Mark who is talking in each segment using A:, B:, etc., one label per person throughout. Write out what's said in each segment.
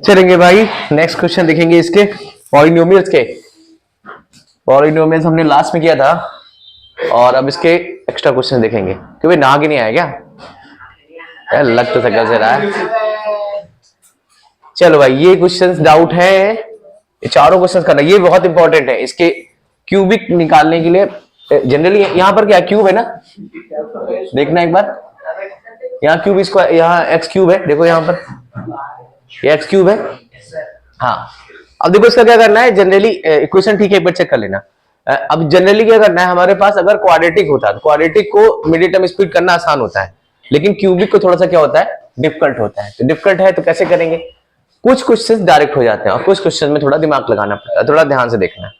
A: चलेंगे भाई, next question देखेंगे इसके पॉलिनोमियल्स के। पॉलिनोमियल्स हमने लास्ट में किया था और अब इसके एक्स्ट्रा क्वेश्चन देखेंगे। क्योंकि नहा के नहीं आया क्या यार, लग तो सकल से रहा है। चलो भाई, ये क्वेश्चंस डाउट है, ये चारों क्वेश्चंस करना, ये बहुत इंपॉर्टेंट है। इसके क्यूबिक निकालने के लिए जनरली यहाँ पर क्या क्यूब है ना, देखना एक बार, यहाँ क्यूब इसको, यहाँ एक्स क्यूब है, देखो यहाँ पर ये एक्स क्यूब है। हाँ, अब देखो इसका क्या करना है, जनरली इक्वेशन ठीक है, एक बार चेक कर लेना। अब जनरली क्या करना है, हमारे पास अगर क्वाड्रेटिक होता है, क्वाड्रेटिक को मिड टर्म स्प्लिट करना आसान होता है, लेकिन क्यूबिक को थोड़ा सा क्या होता है, डिफिकल्ट होता है। तो डिफिकल्ट है तो कैसे करेंगे, कुछ क्वेश्चंस डायरेक्ट हो जाते हैं और कुछ क्वेश्चन में थोड़ा दिमाग लगाना पड़ता है, थोड़ा ध्यान से देखना।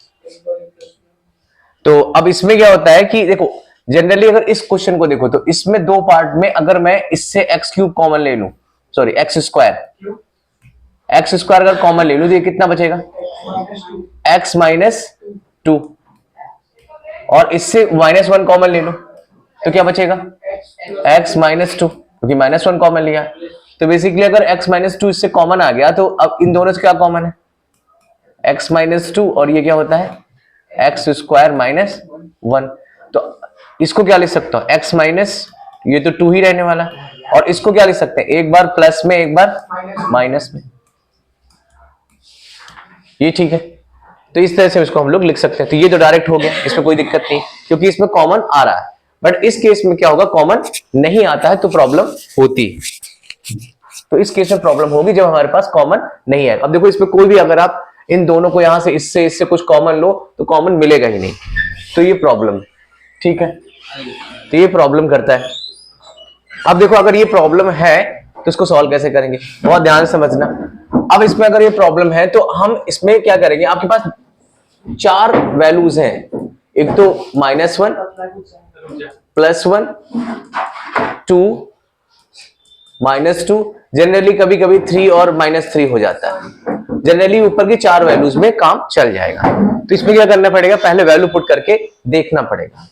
A: तो अब इसमें क्या होता है कि देखो, जनरली अगर इस क्वेश्चन को देखो तो इसमें दो पार्ट में अगर मैं इससे एक्स क्यूब कॉमन ले लूं, सॉरी एक्स स्क्वायर अगर कॉमन ले लूं तो ये कितना बचेगा, एक्स माइनस टू, और इससे -1 कॉमन ले लो तो क्या बचेगा, एक्स माइनस टू, क्योंकि -1 कॉमन लिया। तो बेसिकली अगर x माइनस टू इससे कॉमन आ गया तो अब इन दोनों से क्या कॉमन है, x माइनस टू, और ये क्या होता है एक्स स्क्वायर माइनस 1। तो इसको क्या लिख सकता हूं, x माइनस, ये तो 2 ही रहने वाला, और इसको क्या लिख सकते हैं, एक बार प्लस में एक बार माइनस में, ये ठीक है। तो इस तरह से इसको हम लोग लिख सकते हैं। तो ये तो डायरेक्ट हो गया, इसमें कोई दिक्कत नहीं क्योंकि इसमें कॉमन आ रहा है। बट इस केस में क्या होगा, कॉमन नहीं आता है तो प्रॉब्लम होती है। तो इस केस में प्रॉब्लम होगी जब हमारे पास कॉमन नहीं है। अब देखो इसमें कोई भी, अगर आप इन दोनों को यहां से इससे कुछ कॉमन लो तो कॉमन मिलेगा ही नहीं, तो ये प्रॉब्लम, ठीक है, तो ये प्रॉब्लम करता है। अब देखो अगर ये प्रॉब्लम है तो इसको सॉल्व कैसे करेंगे, बहुत ध्यान से समझना। अब इसमें अगर ये प्रॉब्लम है तो हम इसमें क्या करेंगे, आपके पास 4 वैल्यूज हैं, एक तो -1, +1, 2, -2, जनरली कभी कभी 3 और -3 हो जाता है। जनरली ऊपर की 4 वैल्यूज में काम चल जाएगा। तो इसमें क्या करना पड़ेगा, पहले वैल्यू पुट करके देखना पड़ेगा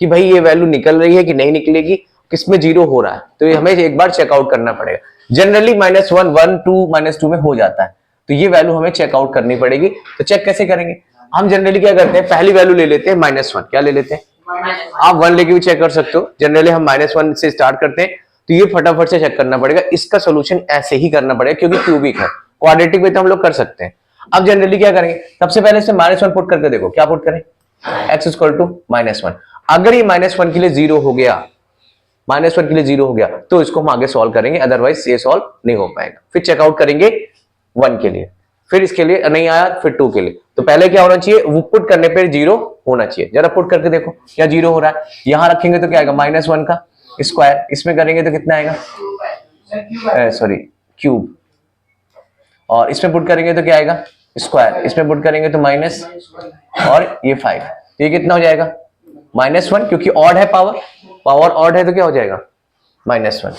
A: कि भाई ये वैल्यू निकल रही है कि नहीं निकलेगी, किसमें 0 हो रहा है, तो ये हमें एक बार चेकआउट करना पड़ेगा। जनरली -1, 1, 2, -2 में हो जाता है, तो ये वैल्यू हमें चेकआउट करनी पड़ेगी। तो चेक कैसे करेंगे, हम जनरली क्या करते हैं, पहली वैल्यू ले लेते हैं -1, क्या ले लेते हैं, आप 1 लेके भी चेक कर सकते हो। जनरली हम -1 से स्टार्ट करते हैं, तो ये फटाफट से चेक करना पड़ेगा। इसका सोल्यूशन ऐसे ही करना पड़ेगा क्योंकि क्यूबिक है, क्वाड्रेटिक में तो हम लोग कर सकते हैं। अब जनरली क्या करेंगे, सबसे पहले इसमें -1 पुट करके देखो, क्या पुट करें, x इक्वल टू -1। अगर ये -1 के लिए 0 हो गया, -1 के लिए 0 हो गया तो इसको हम आगे सॉल्व करेंगे, अदरवाइज ये सॉल्व नहीं हो पाएगा। फिर चेकआउट करेंगे 1 के लिए, फिर इसके लिए नहीं आया, फिर 2 के लिए। तो पहले क्या होना चाहिए, वो पुट करने पर 0 होना चाहिए। जरा पुट करके देखो क्या 0 हो रहा है, यहां रखेंगे तो क्या आएगा, -1 का स्क्वायर, इसमें करेंगे तो कितना आएगा, सॉरी क्यूब, और इसमें पुट करेंगे तो क्या आएगा, स्क्वायर, इसमें पुट करेंगे तो माइनस, और ये 5, ये कितना हो जाएगा, -1, क्योंकि ऑड है, पावर ऑड है तो क्या हो जाएगा, -1,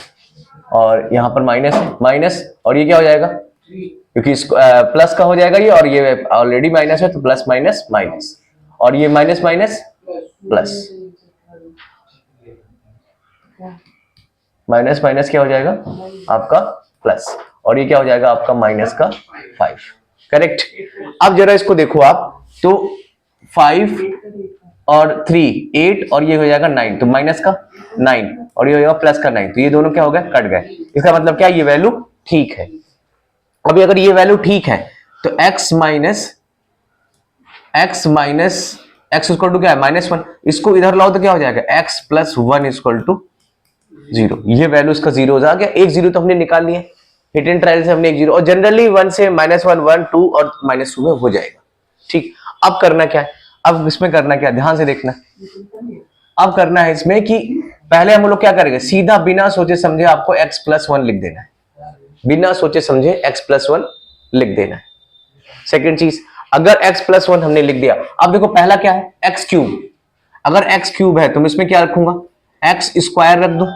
A: और यहाँ पर माइनस, और ये क्या हो जाएगा, क्योंकि प्लस का हो जाएगा ये, और ये ऑलरेडी माइनस है तो प्लस माइनस माइनस, और ये minus minus plus, minus minus क्या हो जाएगा आपका प्लस, और ये क्या हो जाएगा आपका माइनस का 5, करेक्ट। अब जरा इसको देखो आप, तो 5 और 3 8, और ये हो जाएगा 9, तो माइनस का 9 और ये हो जाएगा प्लस का 9, तो ये दोनों क्या हो गए, कट गए। इसका मतलब क्या, ये वैल्यू ठीक है। अभी अगर ये वैल्यू ठीक है तो x इक्वल टू क्या है, -1, इसको इधर लाओ तो क्या हो जाएगा, x + 1 इक्वल टू 0। ये वैल्यू इसका 0 आ गया, एक 0 तो हमने निकाल लिया, हिट एंड ट्रायल से हमने एक 0, और जनरली 1 से -1, 1, 2 और -2 में हो जाएगा, ठीक। अब करना क्या है, अब इसमें करना क्या, ध्यान से देखना। अब करना है इसमें कि पहले हम लोग क्या करेंगे, सीधा बिना सोचे समझे आपको x + 1 लिख देना है, बिना सोचे समझे x + 1 लिख देना है। सेकंड चीज, अगर x + 1 हमने लिख दिया, अब देखो पहला क्या है, x क्यूब, अगर x क्यूब है तो मैं इसमें क्या रखूंगा, x स्क्वायर रख दूं,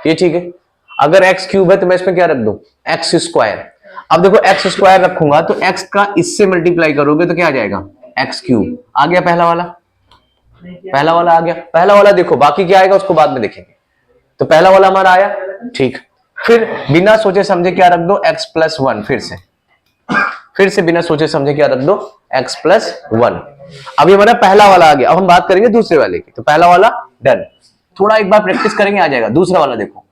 A: ये ठीक है। अगर x क्यूब है तो मैं इसमें क्या रख दूं, x स्क्वायर। अब देखो x स्क्वायर रखूंगा तो x का इससे मल्टीप्लाई करोगे तो क्या आ जाएगा, x क्यूब आ गया, पहला वाला आ गया, पहला वाला देखो, बाकी क्या आएगा उसको बाद में देखेंगे। तो पहला वाला हमारा आया, ठीक। फिर बिना सोचे समझे क्या रख दो, x प्लस वन। फिर से बिना सोचे समझे क्या रख दो, x प्लस वन। अब ये हमारा पहला वाला आ गया। अब हम बात करेंगे दूसरे वाले की। तो पहला वाला डन, थोड़ा एक बार प्रैक्टिस करेंगे आ जाएगा। दूसरा वाला देखो,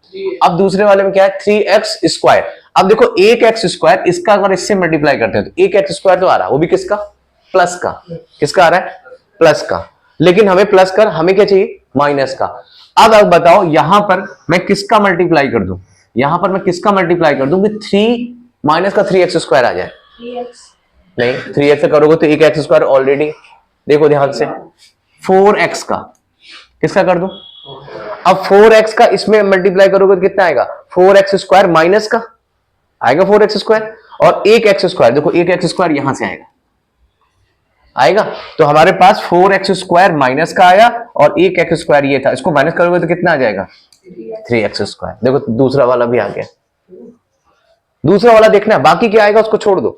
A: अब दूसरे वाले में क्या है, 3x स्क्वायर। अब देखो एक एक्स स्क्वायर, इसका अगर इससे मल्टीप्लाई करते हैं तो एक एक्स स्क्वायर तो आ रहा है, वो भी किसका, प्लस का। किसका आ रहा है, प्लस का। लेकिन हमें प्लस कर, हमें क्या चाहिए, माइनस का। अब बताओ यहां पर मैं किसका मल्टीप्लाई कर दूं, यहां पर मैं किसका मल्टीप्लाई कर दूं कि 3 माइनस का 3x स्क्वायर आ जाए।
B: 3x
A: नहीं, 3x से करोगे तो एक एक्स स्क्वायर ऑलरेडी, देखो ध्यान से, 4x का किसका कर दूं। अब 4x का इसमें मल्टीप्लाई करोगे तो कितना आएगा, 4x स्क्वायर माइनस का आएगा 4x स्क्वायर, और एक एक्स स्क्वायर, देखो एक एक्स स्क्वायर यहां से आएगा। तो हमारे पास 4x स्क्वायर माइनस का आया और एक एक्स स्क्वायर ये था, इसको माइनस करोगे तो कितना आ जाएगा, 3x स्क्वायर। देखो दूसरा वाला भी आ गया। दूसरा वाला देखना है, बाकी क्या आएगा उसको छोड़ दो,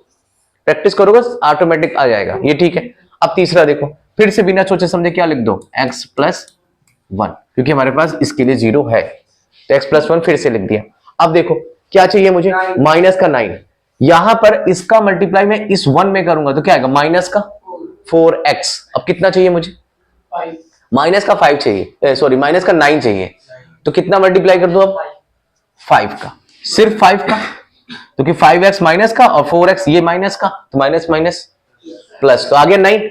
A: प्रैक्टिस करोगे ऑटोमेटिक आ जाएगा ये, ठीक है। अब तीसरा देखो, फिर से बिना सोचे समझे क्या लिख दो, x प्लस वन, क्योंकि हमारे पास इसके लिए 0 है तो x प्लस वन फिर से लिख दिया। अब देखो क्या चाहिए मुझे, माइनस का 9। यहां पर इसका मल्टीप्लाई मैं इस 1 में करूंगा तो क्या आएगा, माइनस का 4x। अब कितना चाहिए मुझे, माइनस का 5 चाहिए, सॉरी माइनस का 9 चाहिए। तो कितना मल्टीप्लाई कर दो अब, 5 का, सिर्फ 5 का, तो कि 5x माइनस का और 4x ये माइनस का, तो माइनस माइनस प्लस, तो आ गया 9।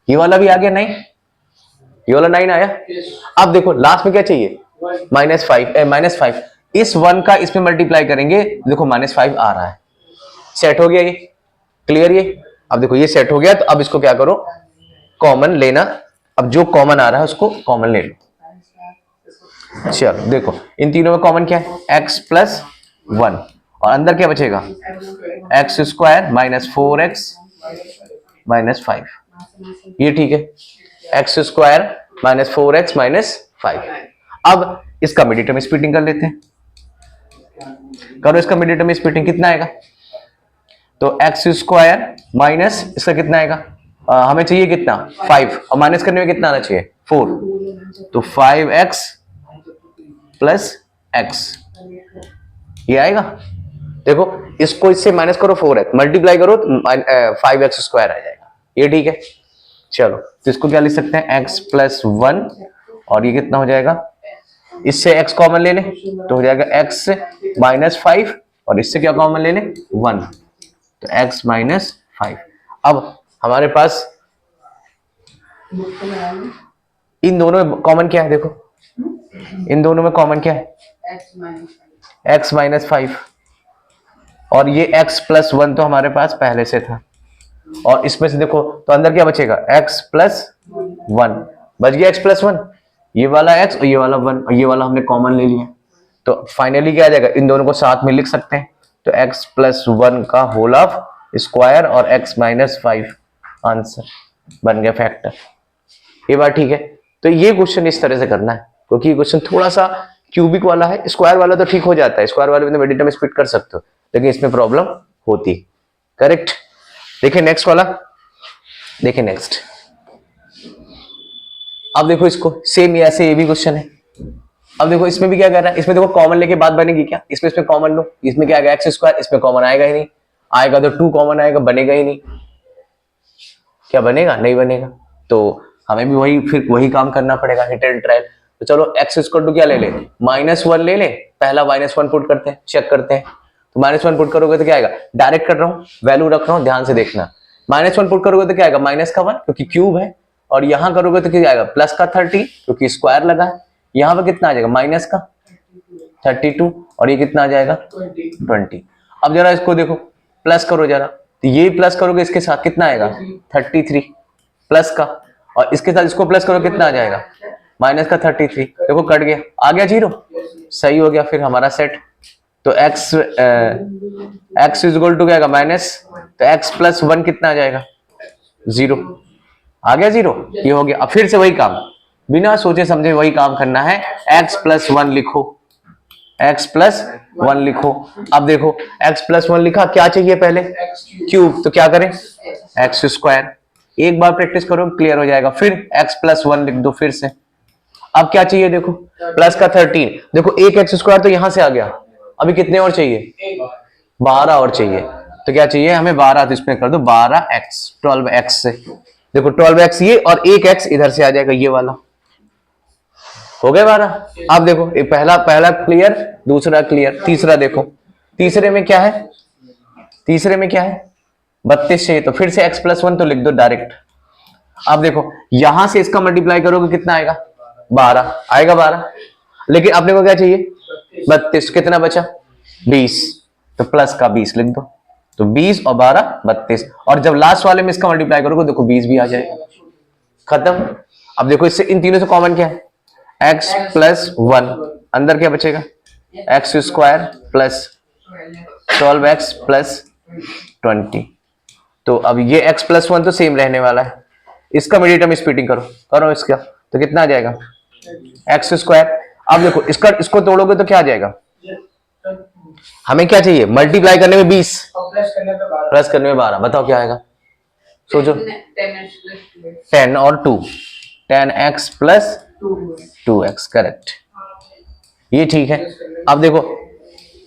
A: ये वाला भी आ गया 9, ये वाला 9 आया। अब देखो लास्ट में क्या चाहिए, -5। इस 1 का इसमें मल्टीप्लाई करेंगे, देखो -5 आ रहा है। सेट हो गया ये, क्लियर ये। अब देखो ये सेट हो गया, तो अब इसको क्या करो, कॉमन लेना। अब जो कॉमन आ रहा है उसको कॉमन ले लो। चलो देखो इन तीनों में कॉमन क्या है, x प्लस वन, और अंदर क्या बचेगा, x square minus 4x minus 5। ये ठीक है, x square minus 4x minus 5। अब इसका मिड टर्म स्प्लिटिंग कर लेते हैं, करो इसका मिड टर्म स्प्लिटिंग, कितना आएगा, तो x स्क्वायर माइनस इसका कितना आएगा, हमें चाहिए कितना 5, और माइनस करने में कितना आना चाहिए 4, तो 5x प्लस x ये आएगा। देखो इसको इससे माइनस करो 4x, मल्टीप्लाई करो तो 5x स्क्वायर आ जाएगा, ये ठीक है। चलो तो इसको क्या लिख सकते हैं, x प्लस वन, और ये कितना हो जाएगा, इससे x कॉमन ले ले तो हो जाएगा x माइनस 5, और इससे क्या कॉमन ले ले 1, तो x माइनस 5। अब हमारे पास इन दोनों में कॉमन क्या है, देखो इन दोनों में कॉमन क्या है, x माइनस 5, और ये x प्लस वन तो हमारे पास पहले से था, और इसमें से देखो तो अंदर क्या बचेगा, x प्लस वन बच गया, x प्लस वन, ये वाला x और ये वाला 1, और ये वाला हमने कॉमन ले लिया। तो फाइनली क्या आ जाएगा, इन दोनों को साथ में लिख सकते हैं, तो x प्लस वन का होल ऑफ स्क्वायर और x माइनस 5 आंसर बन गया फैक्टर। ये बात ठीक है। तो ये क्वेश्चन इस तरह से करना है, क्योंकि ये क्वेश्चन थोड़ा सा क्यूबिक वाला है, स्क्वायर वाला तो ठीक हो जाता है, स्क्वायर वाले में मिड टर्म स्प्लिट कर सकते हो, लेकिन इसमें प्रॉब्लम होती, करेक्ट। देखिए नेक्स्ट वाला, देखिए नेक्स्ट। अब देखो इसको सेम ऐसे ये भी क्वेश्चन है। अब देखो इसमें भी क्या कर रहा है, इसमें देखो कॉमन लेके बात बनेगी क्या, इसमें कॉमन लो, इसमें क्या आएगा एक्स स्क्वायर, इसमें कॉमन आएगा ही नहीं, आएगा तो 2 कॉमन आएगा, बनेगा ही नहीं, क्या बनेगा, नहीं बनेगा। तो हमें भी वही फिर वही काम करना पड़ेगा, हिट एंड ट्रायल। तो चलो एक्स स्क्वायर टू क्या ले ले, -1 ले ले, पहला -1 पुट करते हैं, चेक करते हैं। तो -1 पुट करोगे तो क्या आएगा, डायरेक्ट कर रहा हूँ, वैल्यू रख रहा हूँ, ध्यान से देखना। -1 पुट करोगे तो क्या आएगा, माइनस का 1 क्योंकि क्यूब है, और यहां करोगे तो क्या आएगा, प्लस का 30 क्योंकि स्क्वायर लगा है। यहां पर कितना आ जाएगा, माइनस का 32, और ये कितना आ जाएगा 20। अब जरा इसको देखो, प्लस करो जरा, तो ये प्लस करोगे इसके साथ कितना आएगा 33 प्लस का, और इसके साथ इसको प्लस करो कितना आ जाएगा माइनस का 33। देखो कट गया, आ गया 0, सही हो गया फिर हमारा सेट। तो x इज इक्वल टू क्या आएगा माइनस, तो x प्लस 1 कितना आ जाएगा 0, आ गया 0, ये हो गया। अब फिर से वही काम, बिना सोचे समझे वही काम करना है, x प्लस 1 लिखो, x प्लस 1 लिखो। अब देखो x प्लस 1 लिखा, क्या चाहिए पहले क्यूब, तो क्या करें x स्क्वायर, एक बार प्रैक्टिस करो क्लियर हो जाएगा। फिर x प्लस 1 लिख दो फिर से। अब क्या चाहिए देखो, प्लस का 13, देखो एक एक्स स्क्वायर तो यहां से आ गया, अभी कितने और चाहिए? 12 और चाहिए। तो क्या चाहिए हमें? 12। तो इसमें कर दो 12x, 12x से देखो 12x ये, और एक x इधर से आ जाएगा, ये वाला हो गया 12। अब देखो ये पहला पहला क्लियर, दूसरा क्लियर, तीसरा देखो, तीसरे में क्या है? तीसरे में क्या है? 32 चाहिए, तो फिर से x+1 तो लिख दो डायरेक्ट। अब देखो यहां से इसका मल्टीप्लाई करोगे कितना आएगा? 12 आएगा 12, लेकिन अपने को क्या चाहिए? 32। कितना बचा? 20, तो प्लस का 20 लिख दो। तो 20 और 12 32, और जब लास्ट वाले में इसका मल्टीप्लाई करोगे देखो 20 भी आ जाएगा, खत्म। अब देखो इससे इन तीनों से कॉमन क्या है? x+1, अंदर क्या बचेगा? x² plus 12x plus 20। तो अब ये x+1 तो सेम रहने वाला है, इसका मिडिल टर्म स्प्लिटिंग करो, करो इसका, तो कितना आ जाएगा? x²। अब देखो इसका इसको तोड़ोगे तो क्या आ जाएगा? हमें क्या चाहिए? मल्टीप्लाई करने में 20, प्लस करने में 12, बताओ क्या आएगा? सोचो। 10 और 2, 10x प्लस 2x, करेक्ट, ये ठीक है। अब देखो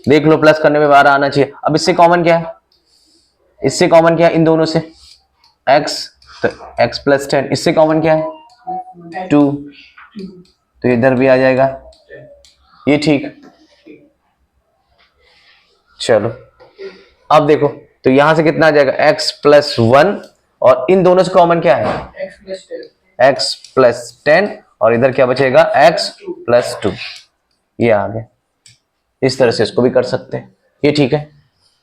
A: देख लो, प्लस करने में 12 आना चाहिए। अब इससे कॉमन क्या है? इससे कॉमन क्या है इन दोनों से? x, तो x+10। इससे कॉमन क्या है? 2, तो इधर भी आ जाएगा, ये ठीक। चलो अब देखो, तो यहां से कितना आ जाएगा? x+1, और इन दोनों से कॉमन क्या है? x+10, और इधर क्या बचेगा? x+2, ये आ गया। इस तरह से इसको भी कर सकते हैं, ये ठीक है।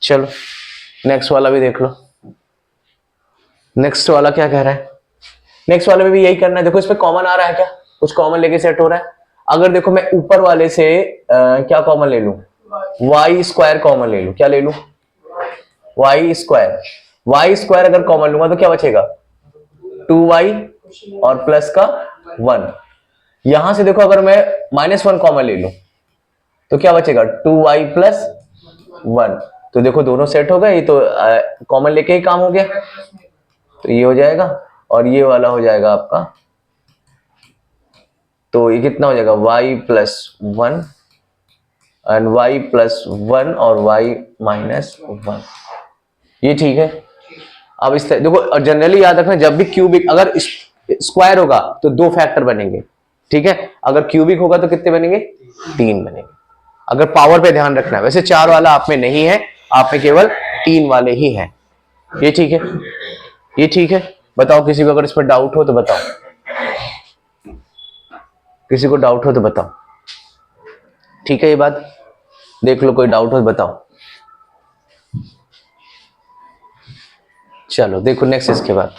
A: चलो नेक्स्ट वाला भी देख लो। नेक्स्ट वाला क्या कह रहा है? नेक्स्ट वाले में भी यही करना है। देखो इसमें कॉमन आ रहा है क्या? कुछ कॉमन लेके सेट हो रहा है। अगर देखो मैं ऊपर वाले से क्या कॉमन ले लूं? y² कॉमन ले लूं। क्या ले लूं? y²। y² अगर कॉमन लूंगा तो क्या बचेगा? 2y और प्लस का 1। यहां से देखो अगर मैं -1 कॉमन ले लूं तो क्या बचेगा? 2y plus 1। तो देखो दोनों सेट हो गए, ये तो कॉमन लेके ही काम हो गया, तो ये हो जाएगा, और ये वाला हो जाएगा आपका। तो ये कितना हो जाएगा? y+1 एंड y+1 और y-1, ये ठीक है। अब इस तरह देखो, और जनरली याद रखना, जब भी क्यूबिक अगर स्क्वायर होगा तो 2 फैक्टर बनेंगे, ठीक है। अगर क्यूबिक होगा तो कितने बनेंगे? 3 बनेंगे। अगर पावर पे ध्यान रखना है, वैसे 4 वाला आप में नहीं है, आप में केवल 3 वाले ही हैं, ये ठीक है, ये ठीक है। बताओ किसी को अगर इस पर डाउट हो तो बताओ, किसी को डाउट हो तो बताओ, ठीक है। ये बात देख लो, कोई डाउट हो तो बताओ। चलो देखो नेक्स्ट, इसके बाद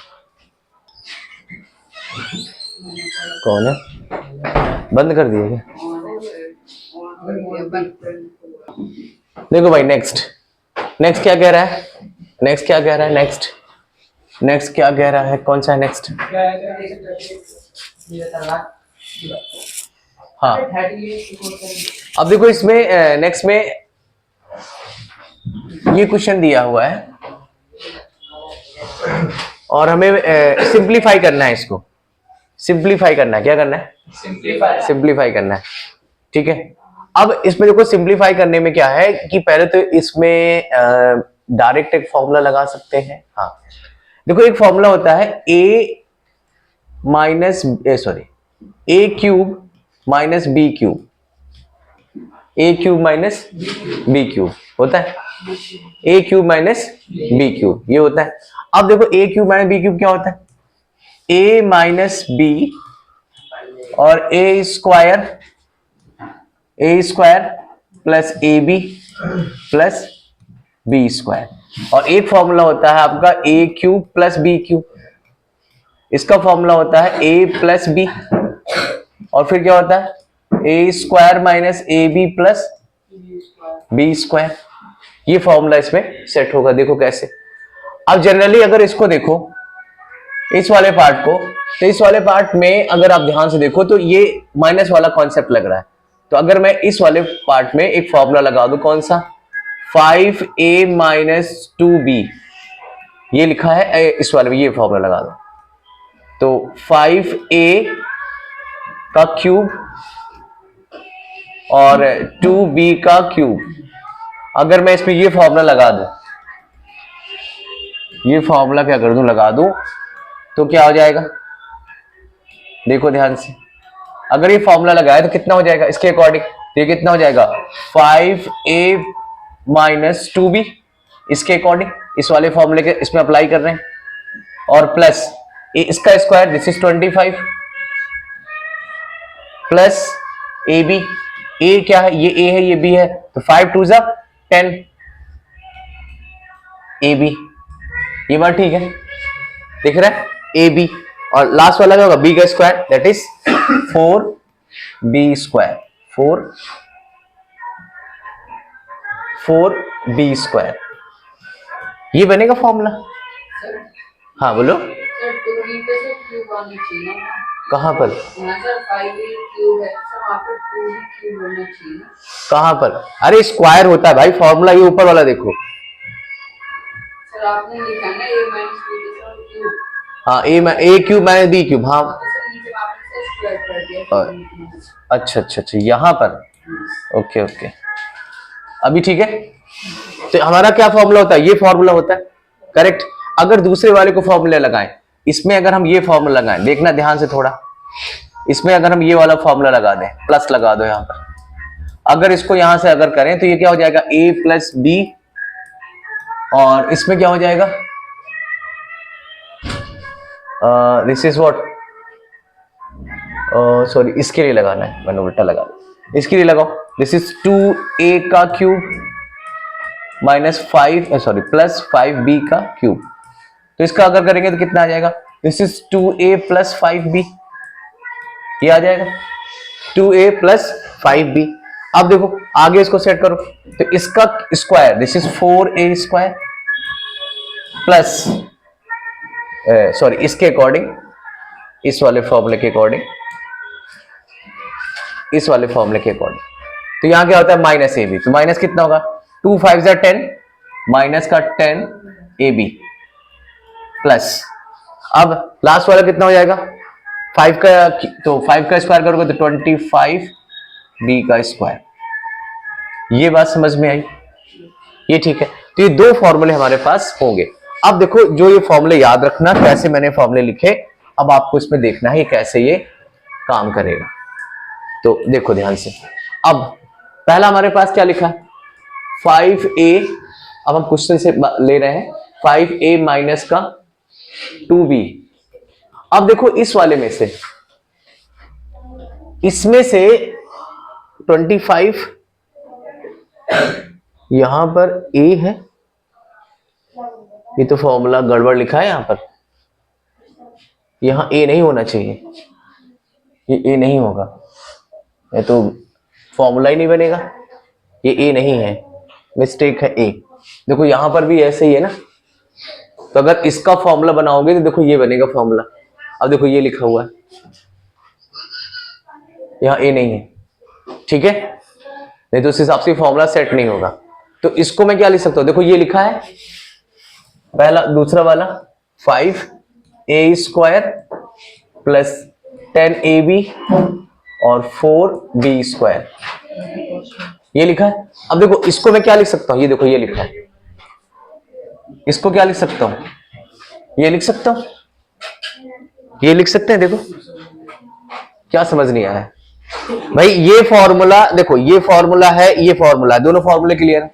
A: कौन है? बंद कर दिए क्या? देखो भाई नेक्स्ट, नेक्स्ट क्या कह रहा है? नेक्स्ट क्या कह रहा है? नेक्स्ट, नेक्स्ट क्या कह रहा है? कौन सा है नेक्स्ट? हाँ, अब देखो इसमें नेक्स्ट में ये क्वेश्चन दिया हुआ है, और हमें सिंप्लीफाई करना है इसको, सिंप्लीफाई करना है। क्या करना है? सिंप्लीफाई करना है, ठीक है। अब इसमें देखो सिंप्लीफाई करने में क्या है कि पहले तो इसमें डायरेक्ट एक फॉर्मूला लगा सकते हैं। हाँ देखो, एक फॉर्मूला होता है a cube minus B cube, a cube minus B cube होता है, a cube minus B cube, ये होता है। अब देखो a cube minus B cube क्या होता है? a माइनस बी और a square plus A B plus B square, और एक फॉर्मूला होता है आपका a cube plus B cube, इसका फॉर्मूला होता है a प्लस बी, और फिर क्या होता है? a square minus A B plus B square. ये फॉर्मूला इसमें सेट होगा। देखो कैसे। अब जनरली अगर इसको देखो, इस वाले पार्ट को, तो इस वाले पार्ट में अगर आप ध्यान से देखो तो ये माइनस वाला कॉन्सेप्ट लग रहा है। तो अगर मैं इस वाले पार्ट में एक फॉर्मूला लगा दूं, कौन सा? 5a माइनस 2b, ये लिखा है इस वाले में, ये फॉर्मूला लगा दो तो 5a का क्यूब और 2b का क्यूब, अगर मैं इसमें ये फॉर्मूला लगा दूं, ये फॉर्मूला क्या कर दूं, लगा दूं, तो क्या हो जाएगा, देखो ध्यान से, अगर ये फॉर्मूला लगाया तो कितना हो जाएगा इसके अकॉर्डिंग, तो ये कितना हो जाएगा 5a माइनस 2b, इसके अकॉर्डिंग इस वाले फॉर्मूले के इसमें अप्लाई कर रहे हैं, और प्लस इसका square, this is 25 plus A B, A क्या है, ये ए है ये बी है, तो 5 2 जा 10 ए बी, ये बात ठीक है, दिख रहा है ए बी, और लास्ट वाला क्या होगा बी का square, that is 4b square, 4b square, ये बनेगा फॉर्मूला। हाँ बोलो। कहां पर, कहां पर, अरे स्क्वायर होता है भाई फॉर्मूला, ये ऊपर वाला देखो, आपने लिखा ना a माइनस b क्यूब, हाँ a cube minus b cube, हाँ अच्छा अच्छा अच्छा यहाँ पर, ओके ओके, अभी ठीक है। तो हमारा क्या फॉर्मूला होता है, ये फॉर्मूला होता है, करेक्ट। अगर दूसरे वाले को फॉर्मूला लगाएं, इसमें अगर हम ये फॉर्मूला लगाएं, देखना ध्यान से थोड़ा, इसमें अगर हम ये वाला फॉर्मूला लगा दें, प्लस लगा दो यहाँ पर, अगर इसको यहां से अगर करें तो ये क्या हो जाएगा a प्लस बी, और इसमें क्या हो जाएगा, दिस इज व्हाट, सॉरी इसके लिए लगाना है, मैंने उल्टा लगा, इसके लिए लगाओ, दिस इज 2a का cube minus 5 sorry plus 5b का क्यूब, तो इसका अगर करेंगे तो कितना आ जाएगा, this is 2a plus 5b, ये आ जाएगा 2a प्लस 5b। अब देखो आगे इसको सेट करो, तो इसका square, this is 4a square plus sorry इसके अकॉर्डिंग, इस वाले फॉर्मूले के अकॉर्डिंग, इस वाले फॉर्मूले के अकॉर्डिंग, तो यहां क्या होता है माइनस ए बी, तो माइनस कितना होगा 2 5 जा 10, माइनस का 10 ए बी प्लस, अब लास्ट वाला कितना हो जाएगा 5 का, तो 5 का स्क्वायर करोगे तो 25 बी का स्क्वायर, ये बात समझ में आई, ये ठीक है। तो ये दो फॉर्मूले हमारे पास होंगे। अब देखो जो ये फॉर्मूले याद रखना, कैसे मैंने फॉर्मूले लिखे, अब आपको इसमें देखना है कैसे ये काम करेगा, तो देखो ध्यान से। अब पहला हमारे पास क्या लिखा है 5a, अब हम क्वेश्चन से ले रहे हैं 5a माइनस का 2b। अब देखो इस वाले में से, इसमें से 25 यहां पर a है, ये तो फॉर्मूला गड़बड़ लिखा है यहां पर, यहां a नहीं होना चाहिए, ये a नहीं होगा, ये तो फॉर्मूला ही नहीं बनेगा, ये a नहीं है, मिस्टेक है a। देखो यहां पर भी ऐसे ही है ना, तो अगर इसका फॉर्मूला बनाओगे तो देखो ये बनेगा फॉर्मूला। अब देखो ये लिखा हुआ है, यहां a नहीं है, ठीक है, नहीं तो उस हिसाब से फॉर्मूला सेट नहीं होगा। तो इसको मैं क्या लिख सकता हूं, देखो ये लिखा है पहला, दूसरा वाला 5a स्क्वायर प्लस 10ab और 4b स्क्वायर, ये लिखा है। अब देखो इसको मैं क्या लिख सकता हूं, ये देखो ये लिखा है, इसको क्या लिख सकता हूं, ये लिख सकता हूं, ये लिख सकते हैं। देखो क्या समझ नहीं आया भाई, ये फॉर्मूला देखो, ये फॉर्मूला है, ये फॉर्मूला है, दोनों फॉर्मूले क्लियर है,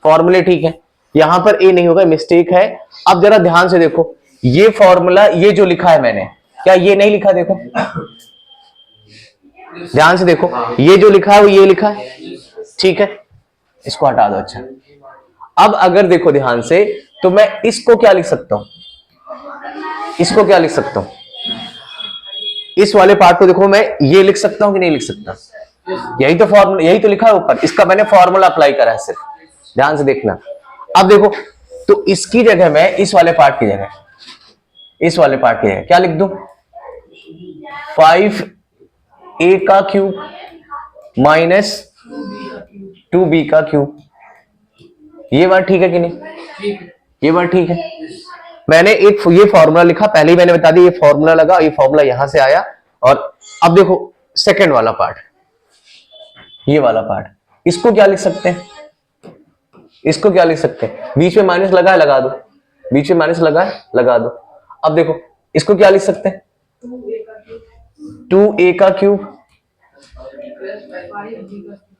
A: फॉर्मूले ठीक है, यहां पर ए नहीं होगा, मिस्टेक है। अब जरा ध्यान से देखो, ये फॉर्मूला, ये जो लिखा है मैंने, क्या ये नहीं लिखा, देखो ध्यान से देखो, ये जो लिखा है वो ये लिखा है, ठीक है, इसको हटा दो। अच्छा अब अगर देखो ध्यान से, तो मैं इसको क्या लिख सकता हूं, इसको क्या लिख सकता हूं, इस वाले पार्ट को देखो, मैं ये लिख सकता हूं कि नहीं लिख सकता, यही तो फॉर्मूला, यही तो लिखा है ऊपर, इसका मैंने फॉर्मूला अप्लाई करा है सिर्फ, ध्यान से देखना। अब देखो, तो इसकी जगह मैं इस वाले पार्ट की जगह, इस वाले पार्ट की जगह क्या लिख दूं, 5a का क्यूब माइनस 2b का क्यूब, ये बात ठीक है कि नहीं, ये बात ठीक है। मैंने एक ये फॉर्मूला लिखा, पहले ही मैंने बता दिया, ये फॉर्मूला लगा, ये फॉर्मूला यहां से आया, और अब देखो सेकंड वाला पार्ट, ये वाला पार्ट, इसको क्या लिख सकते हैं, इसको क्या लिख सकते हैं, बीच में माइनस लगा है लगा दो, बीच में माइनस लगा है लगा दो। अब देखो इसको क्या लिख सकते हैं, 2a का क्यूब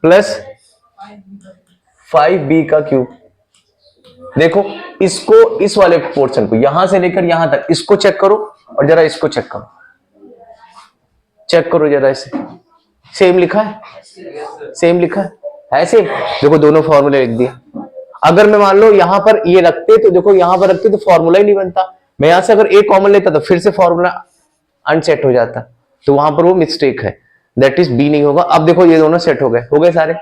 A: प्लस 5b का क्यूब। देखो इसको, इस वाले पोर्शन को यहां से लेकर यहां तक इसको चेक करो और जरा इसको चेक करो, चेक करो जरा इसे, सेम लिखा है, सेम लिखा है सेम। देखो दोनों फॉर्मूले लिख दिए। अगर मैं मान लो यहां पर ये रखते तो देखो यहां पर रखते तो फॉर्मूला ही नहीं बनता, मैं यहां से अगर ए कॉमन लेता तो फिर से फॉर्मूला अनसेट हो जाता, तो वहां पर वो मिस्टेक है, दैट इज बी नहीं होगा। अब देखो ये दोनों सेट हो गए सारे।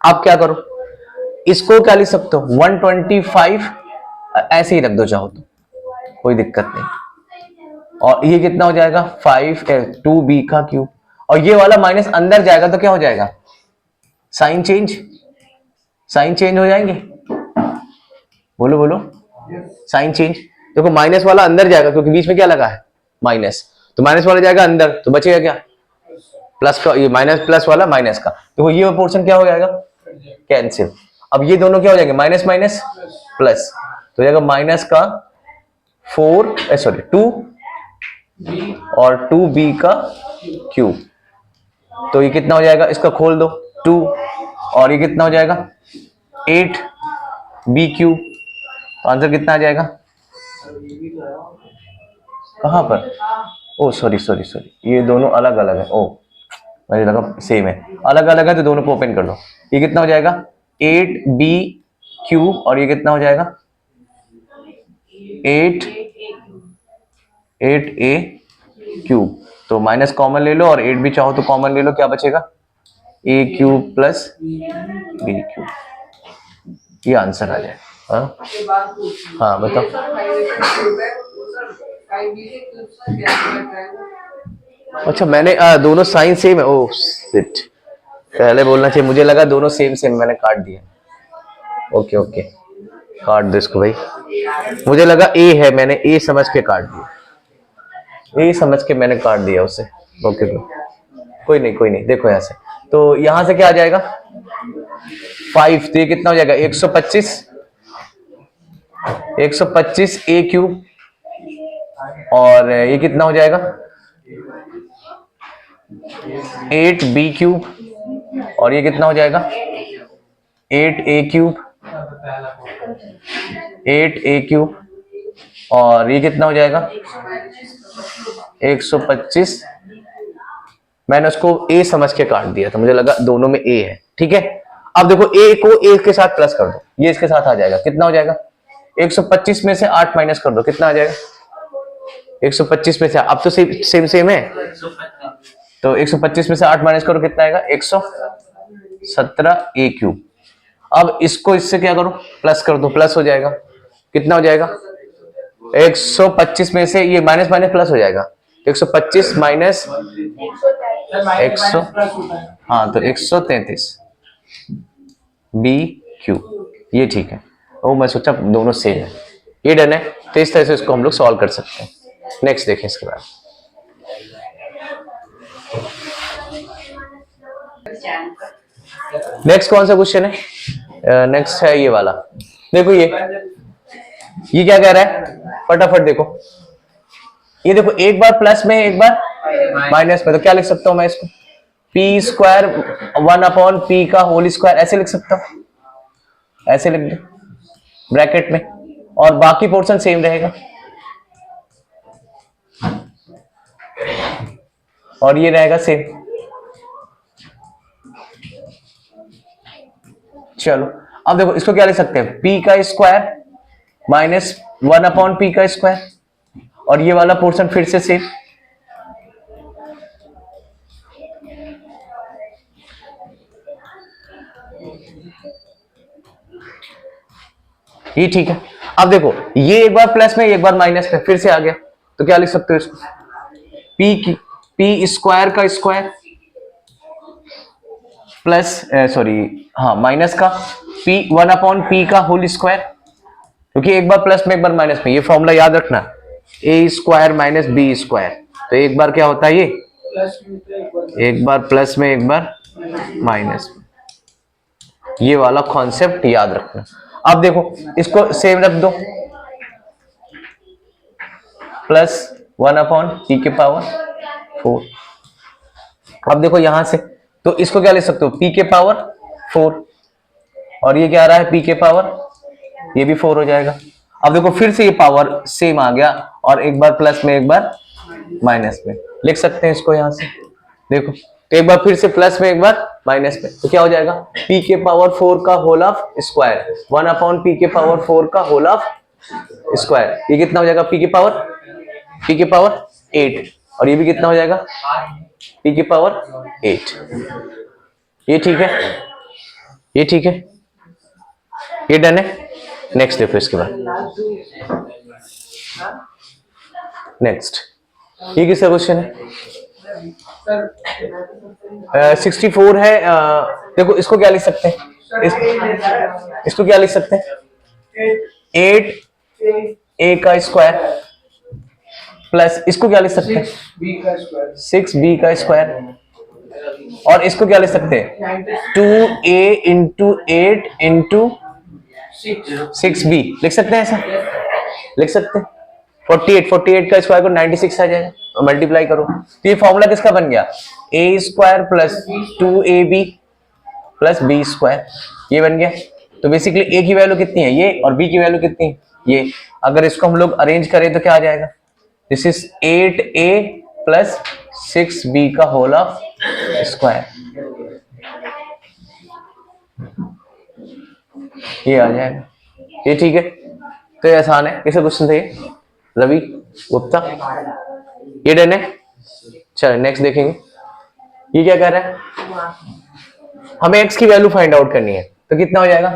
A: अब क्या करो, इसको क्या लिख सकते हो 125, ऐसे ही रख दो चाहो तो कोई दिक्कत नहीं। और ये कितना हो जाएगा 2b का क्यूब, और ये वाला माइनस अंदर जाएगा तो क्या हो जाएगा, साइन चेंज, साइन चेंज हो जाएंगे, बोलो बोलो साइन चेंज। देखो माइनस वाला अंदर जाएगा क्योंकि बीच में क्या लगा है माइनस, तो माइनस वाला जाएगा अंदर तो बचेगा क्या प्लस का, ये माइनस प्लस वाला माइनस का, देखो ये पोर्शन क्या हो जाएगा कैंसिल। अब ये दोनों क्या हो जाएंगे माइनस माइनस प्लस, तो हो जाएगा माइनस का 2 और 2b का क्यूब, तो ये कितना हो जाएगा, इसका खोल दो 2 और ये कितना हो जाएगा 8b क्यूब, तो आंसर कितना आ जाएगा, कहां पर, ओ सॉरी सॉरी सॉरी ये दोनों अलग अलग है, ओ मुझे लगा सेम है, अलग अलग है तो दोनों को ओपन कर दो। ये कितना हो जाएगा 8b क्यूब और ये कितना हो जाएगा 8a क्यूब, तो माइनस कॉमन ले लो और 8 भी चाहो तो कॉमन ले लो, क्या बचेगा a cube plus b cube, ये आंसर आ जाए। हाँ बताओ, अच्छा मैंने दोनों साइन सेम है, ओह शिट, पहले बोलना चाहिए, मुझे लगा दोनों सेम सेम, मैंने काट दिया। ओके ओके काट दो इसको भाई, मुझे लगा ए है, मैंने ए समझ के काट दिया, ए समझ के मैंने काट दिया उसे। ओके कोई नहीं कोई नहीं, देखो ऐसे तो यहां से क्या आ जाएगा 5, तो ये कितना हो जाएगा 125 ए क्यूब, और ये कितना हो जाएगा 8b क्यूब, और ये कितना हो जाएगा 8a क्यूब, 8a क्यूब, और ये कितना हो जाएगा 125, मैंने उसको a समझ के काट दिया था, मुझे लगा दोनों में a है, ठीक है। अब देखो a को a के साथ प्लस कर दो, ये इसके साथ आ जाएगा, कितना हो जाएगा 125 में से 8 माइनस कर दो, कितना आ जाएगा 125 में से, अब तो सेम सेम है, तो 125 में से 8 माइनस करो, कितना आएगा 117 a क्यूब। अब इसको इससे क्या करो प्लस कर दो, प्लस हो जाएगा, कितना हो जाएगा 125 में से ये माइनस माइनस प्लस हो जाएगा, 125 माइनस 100, हाँ तो 133 b क्यूब, ये ठीक है। ओ मैं सोचा दोनों सेम है, ये डन है, तो इस तरह से इसको हम लोग सॉल्व कर सकते हैं। नेक्स्ट देखें इसके बाद, नेक्स्ट कौन सा क्वेश्चन है, नेक्स्ट है ये वाला, देखो ये क्या कह रहा है फटाफट देखो, ये देखो एक बार प्लस में एक बार माइनस में, तो क्या लिख सकता हूं मैं इसको p स्क्वायर 1/p का होल स्क्वायर, ऐसे लिख सकता हूं, ऐसे लिख दो ब्रैकेट में, और बाकी पोर्शन सेम रहेगा, और ये रहेगा सेम। चलो अब देखो इसको क्या लिख सकते हैं p का स्क्वायर माइनस 1/p का स्क्वायर, और ये वाला पोर्शन फिर से सेम, ये ठीक है। अब देखो ये एक बार प्लस में एक बार माइनस में, फिर से आ गया, तो क्या लिख सकते हो इसको p स्क्वायर का स्क्वायर प्लस सॉरी हाँ माइनस का p 1/p का होल स्क्वायर, क्योंकि एक बार प्लस में एक बार माइनस में, ये फॉर्मूला याद रखना a square minus b square, तो एक बार क्या होता है ये एक बार प्लस में एक बार माइनस में, ये वाला कॉन्सेप्ट याद रखना। अब देखो इसको सेम रख दो, प्लस 1/p⁴। अब देखो यहां से तो इसको क्या लिख सकते हो, p⁴, और ये क्या आ रहा है p⁴, ये भी 4 हो जाएगा। अब देखो फिर से ये पावर सेम आ गया, और एक बार प्लस में एक बार माइनस में लिख सकते हैं इसको। यहां से देखो तो एक बार फिर से प्लस में एक बार माइनस में, तो क्या हो जाएगा p⁴ का होल ऑफ स्क्वायर, 1/p⁴ का होल ऑफ स्क्वायर। ये कितना हो जाएगा p⁴8, और ये भी कितना हो जाएगा p⁴8। ये ठीक है, ये ठीक है, ये डन है। नेक्स्ट देखो इसके बाद, नेक्स्ट ये किसका क्वेश्चन है, 64 है। देखो इसको क्या लिख सकते हैं, इसको क्या लिख सकते हैं, 8a का स्क्वायर प्लस इसको क्या लिख सकते हैं 6b का स्क्वायर, और इसको क्या लिख सकते हैं 2a इंटू 8 इंटू 6b लिख सकते हैं, ऐसा लिख सकते हैं। 48 का स्क्वायर को 96 आ जाएगा, मल्टीप्लाई करो तो ये फॉर्मूला किसका बन गया, a square plus 2ab plus b square, ये बन गया। तो बेसिकली a की वैल्यू कितनी है ये, और b की वैल्यू कितनी है ये। अगर इसको हम लोग अरेंज करें तो क्या आ जाएगा, this is 8a plus 6b का होल ऑफ स्क्वायर, ये आ जाएगा। ये ठीक है, तो ये आसान है। कैसे क्वेश्चन थे रवि गुप्ता, ये डन है। चलो नेक्स्ट देखेंगे, ये क्या कह रहा है, हमें x की वैल्यू फाइंड आउट करनी है, तो कितना हो जाएगा,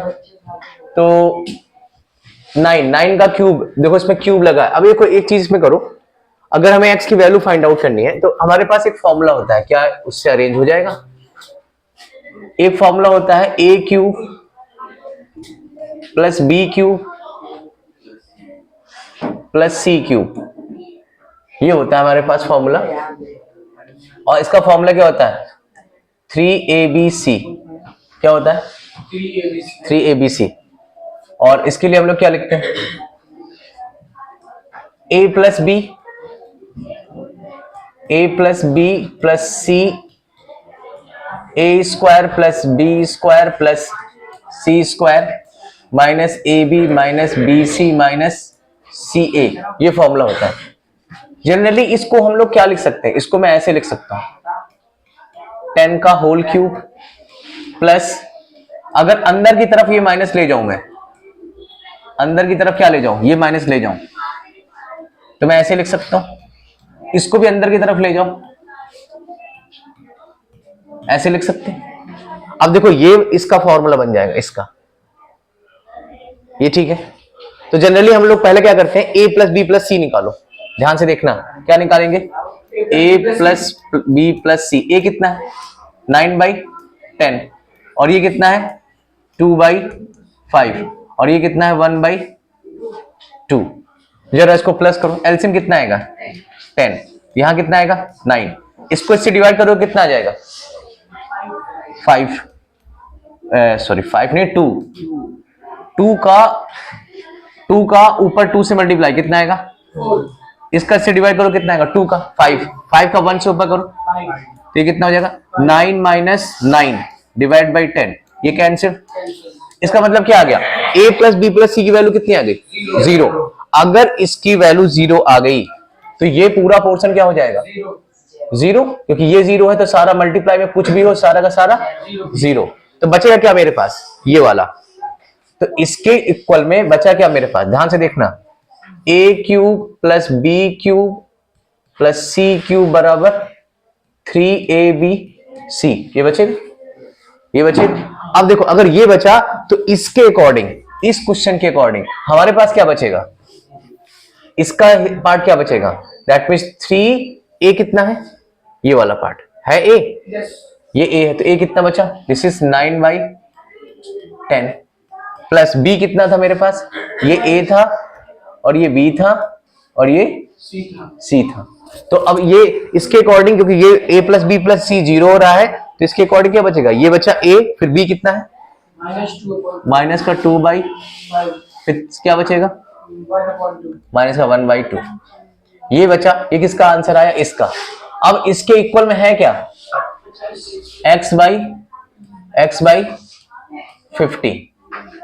A: तो 9 का क्यूब, देखो इसमें क्यूब लगा है। अब ये कोई एक चीज इसमें करो, अगर हमें x की वैल्यू फाइंड आउट करनी है तो हमारे पास एक फॉर्मूला होता है, क्या उससे अरेंज हो जाएगा। एक फॉर्मूला होता है a cube plus b cube plus c cube, ये होता है हमारे पास फॉर्मूला। और इसका फॉर्मूला क्या होता है 3abc, क्या होता है 3abc। और इसके लिए हम लोग क्या लिखते हैं, a plus b plus c, a square plus b square plus c square minus ab minus bc minus ca, ये फॉर्मूला होता है। जनरली इसको हम लोग क्या लिख सकते हैं, इसको मैं ऐसे लिख सकता हूं 10 का होल क्यूब प्लस, अगर अंदर की तरफ ये माइनस ले जाऊं, मैं अंदर की तरफ क्या ले जाऊं, ये माइनस ले जाऊं, तो मैं ऐसे लिख सकता हूं। इसको भी अंदर की तरफ ले जाओ, ऐसे लिख सकते हैं। अब देखो ये इसका फॉर्मूला बन जाएगा इसका, ये ठीक है। तो जनरली हम लोग पहले क्या करते हैं, a plus B plus C निकालो, ध्यान से देखना क्या निकालेंगे, a plus B plus C. a कितना है 9/10, और ये कितना है 2/5, और ये कितना है 1/2। जरा इसको प्लस करो, एलसीएम कितना आएगा 10, यहां कितना आएगा 9, इसको इससे डिवाइड करो कितना आ जाएगा 5 नहीं 2 का ऊपर 2 से मल्टीप्लाई कितना आएगा, इसका इससे डिवाइड करो कितना आएगा 2 का 5 का 1 से ऊपर करो, तो ये कितना हो जाएगा 9 माइनस 9 डिवाइड बाई 10, ये कैंसिल। इसका मतलब क्या आ गया, a प्लस बी प्लस सी की वैल्यू कितनी आ गई 0। अगर इसकी वैल्यू 0 आ गई तो ये पूरा पोर्शन क्या हो जाएगा 0, क्योंकि ये 0 है तो सारा मल्टीप्लाई में कुछ भी हो सारा का सारा 0। तो बचेगा क्या मेरे पास ये वाला, तो इसके इक्वल में बचा क्या मेरे पास, ध्यान से देखना, a cube plus B cube plus C cube बराबर 3abc, ये बचेगा, ये बचेगा। अब देखो अगर ये बचा तो इसके अकॉर्डिंग, इस क्वेश्चन के अकॉर्डिंग हमारे पास क्या बचेगा, इसका पार्ट क्या बचेगा, दैट मीन्स 3a कितना है, ये वाला पार्ट है a, ये a है तो a कितना बचा, दिस इज 9/10 प्लस b कितना था मेरे पास, ये a था और ये b था और ये c था। तो अब ये इसके अकॉर्डिंग, क्योंकि ये a प्लस बी प्लस सी 0 हो रहा है, तो इसके अकॉर्डिंग क्या बचेगा, ये बचा a, फिर b कितना है माइनस का 2/, फिर क्या बचेगा, माइनस का 1/2। ये बचा, ये किसका आंसर आया, इसका। अब इसके इक्वल में है क्या, x/50।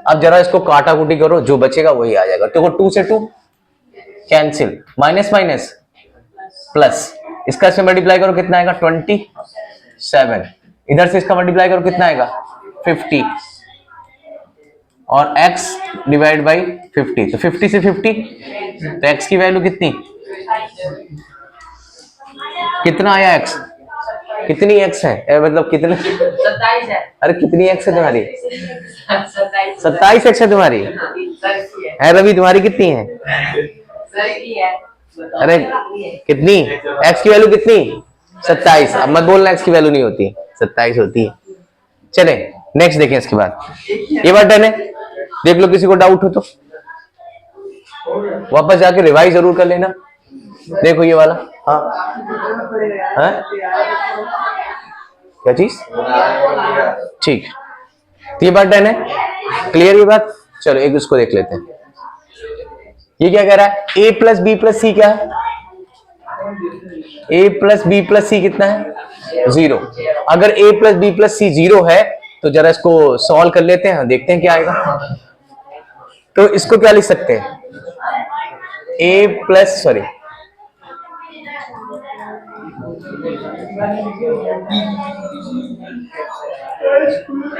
A: अब जरा इसको काटा कुटी करो, जो बचेगा वही आ जाएगा। देखो 2 से 2 कैंसिल, माइनस माइनस प्लस, इसका से मल्टीप्लाई करो कितना आएगा 27, इधर से इसका मल्टीप्लाई करो कितना आएगा 50, और x डिवाइड बाई 50, तो 50 से 50, तो x की वैल्यू कितनी, कितना आया x, कितनी x है, मतलब कितने,
B: 27 है।
A: अरे कितनी x है तुम्हारी, 27 x है तुम्हारी, है रवि तुम्हारी कितनी है, अरे कितनी, x की वैल्यू कितनी 27, अब मत बोलना x की वैल्यू नहीं होती, 27 होती है। चले नेक्स्ट देखें इसके बाद, ये बात डन है, देख लो किसी को डाउट हो तो वापस जाके रिवाइज जरूर कर लेना। देखो ये वाला, हाँ हाँ क्या चीज, ठीक, तो ये बात डन है, क्लियर ये बात। चलो एक उसको देख लेते हैं, ये क्या कह रहा है, a प्लस बी प्लस सी क्या है, a plus B plus C कितना है 0। अगर a प्लस बी प्लस सी 0 है तो जरा इसको सॉल्व कर लेते हैं, देखते हैं क्या आएगा। तो इसको क्या लिख सकते हैं, a प्लस, सॉरी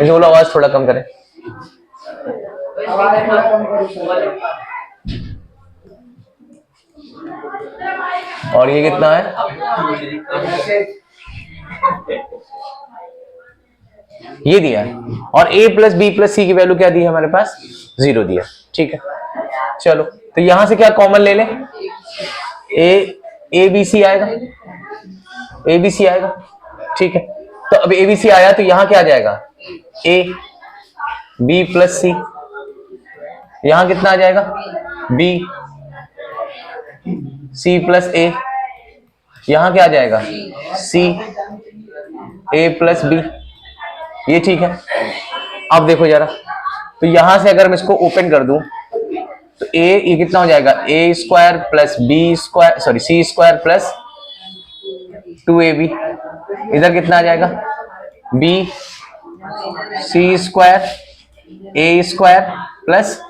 A: बोलो आवाज थोड़ा कम करें, और ये कितना है, ये दिया है, और a प्लस बी प्लस सी की वैल्यू क्या दी है हमारे पास 0 दिया, ठीक है। चलो तो यहां से क्या कॉमन ले लें, ए बी सी आएगा, ए बी सी आएगा, ठीक है। तो अब ए बी सी आया तो यहां क्या आ जाएगा, ए बी प्लस सी, यहां कितना आ जाएगा बी सी प्लस ए, यहां क्या आ जाएगा सी ए प्लस बी, ये ठीक है। अब देखो जरा, तो यहां से अगर मैं इसको ओपन कर दूं तो ए, ये कितना हो जाएगा, A square plus B square, sorry C square plus 2ab, इधर कितना आ जाएगा B C square A square plus,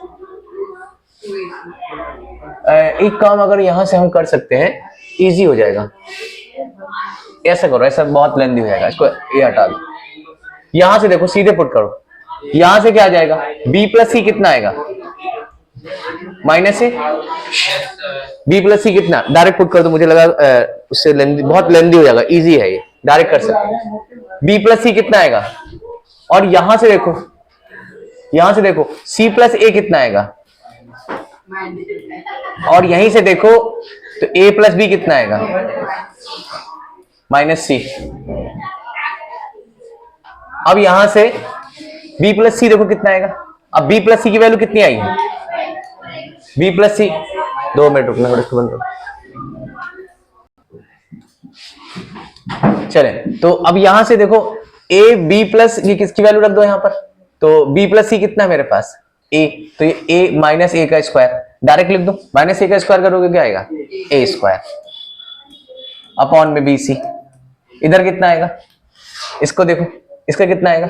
A: एक काम अगर यहां से हम कर सकते हैं, इजी हो जाएगा, ऐसा करो, ऐसा बहुत लेंदी हो जाएगा, इसको ये हटा दो, यहां से देखो सीधे पुट करो, यहां से क्या आ जाएगा b प्लस सी कितना आएगा माइनस ए, b प्लस सी कितना, डायरेक्ट पुट कर दो, मुझे लगा उससे लेंदी, बहुत लेंदी हो जाएगा, इजी है ये, डायरेक्ट कर सकते हैं। b प्लस सी कितना आएगा, और यहां से देखो, यहां से देखो c प्लस ए कितना आएगा, और यहीं से देखो तो a प्लस बी कितना आएगा माइनस सी। अब यहां से b प्लस सी देखो कितना आएगा, अब b प्लस सी की वैल्यू कितनी आई है, b प्लस सी, 2 मिनट रुकना, इसको बंद करो। चले तो अब यहां से देखो a b प्लस, ये किसकी वैल्यू रख दो यहां पर, तो b प्लस सी कितना है मेरे पास a, तो ये a माइनस ए का स्क्वायर, डायरेक्ट लिख दो, माइनस ए का स्क्वायर करोगे क्या आएगा a स्क्वायर अपॉन में बी सी, इधर कितना आएगा, इसको देखो, इसका कितना आएगा,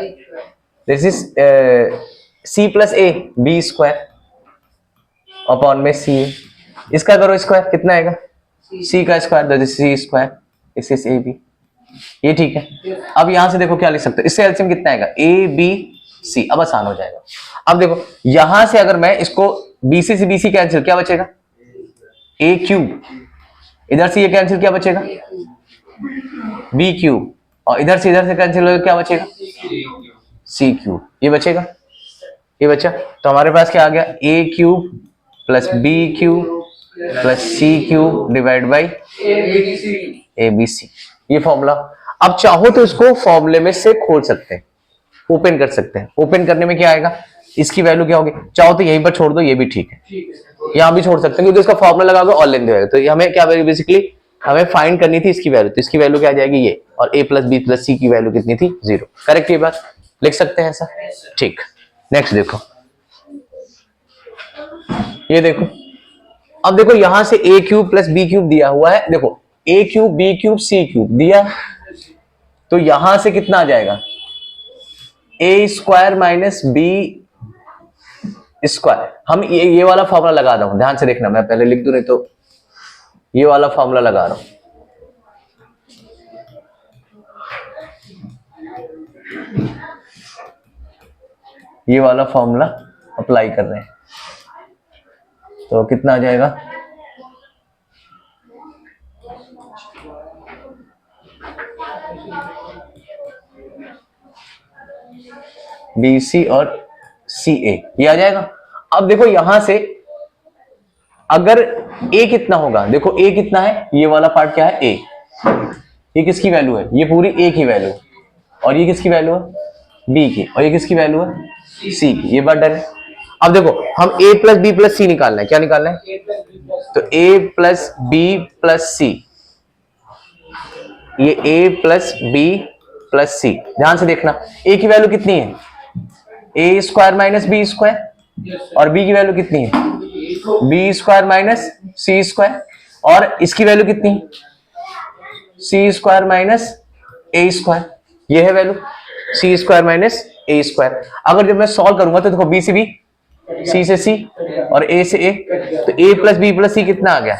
A: this is C plus A B square upon में सी, इसका करो स्क्वायर, कितना आएगा सी का square, that is C square, this is A B, ये ठीक है। अब यहां से देखो क्या लिख सकते हो, इससे एलसीएम कितना आएगा ए बी सी, अब आसान हो जाएगा। अब देखो यहां से अगर मैं इसको बीसी से बीसी कैंसिल, क्या बचेगा ए क्यूब, इधर से ये कैंसिल, क्या बचेगा बी क्यूब, और इधर से कैंसिल हो क्या बचेगा सी क्यूब, ये बचेगा, ये बचा, तो हमारे पास क्या आ गया A cube plus B cube plus C cube divide by A B C, ये फॉर्मूला। अब चाहो तो इसको फॉर्मूले में से खोल सकते हैं, ओपन कर सकते हैं, ओपन करने में क्या आएगा, इसकी वैल्यू क्या होगी, चाहो तो यहीं पर छोड़ दो, ये भी ठीक है, यहां भी छोड़ सकते हैं क्योंकि इसका फॉर्मूला लगाओगे और लेंथ होगा। तो हमें क्या बेसिकली हमें फाइंड करनी थी इसकी वैल्यू, तो इसकी वैल्यू क्या आ जाएगी ये, और a प्लस बी प्लस सी की वैल्यू कितनी थी 0, करेक्ट, ये बात लिख सकते हैं ऐसा, ठीक। नेक्स्ट देखो, ये देखो, अब देखो यहां से ए क्यूब प्लस बी क्यूब दिया हुआ है, देखो ए cube B cube C cube दिया, तो यहां से कितना आ जाएगा, A square minus B square. हम ये वाला फॉर्मूला लगा रहा हूं, ध्यान से देखना, मैं पहले लिख दूं नहीं तो ये वाला फॉर्मूला लगा रहा हूं। ये वाला फॉर्मूला अप्लाई कर रहे हैं, तो कितना आ जाएगा, बी सी और सी ए, ये आ जाएगा। अब देखो यहां से अगर ए कितना होगा, देखो ए कितना है, ये वाला पार्ट क्या है, ए, ये किसकी वैल्यू है, ये पूरी ए की वैल्यू, और ये किसकी वैल्यू है, बी की, और ये किसकी वैल्यू है, सी की, ये बात डन है। अब देखो हम ए प्लस बी प्लस सी निकालना है, क्या निकालना है, तो A plus B plus C, ये ए प्लस बी प्लस सी, ध्यान से देखना ए की वैल्यू कितनी है, ए स्क्वायर माइनस बी स्क्वायर, और बी की वैल्यू कितनी है, बी स्क्वायर माइनस सी स्क्वायर, और इसकी वैल्यू कितनी है, सी स्क्वायर माइनस ए स्क्वायर, ये है वैल्यू सी स्क्वायर माइनस ए स्क्वायर। अगर जब मैं सॉल्व करूंगा तो देखो बी से बी, सी से सी, और ए से ए, तो A plus B plus C कितना आ गया,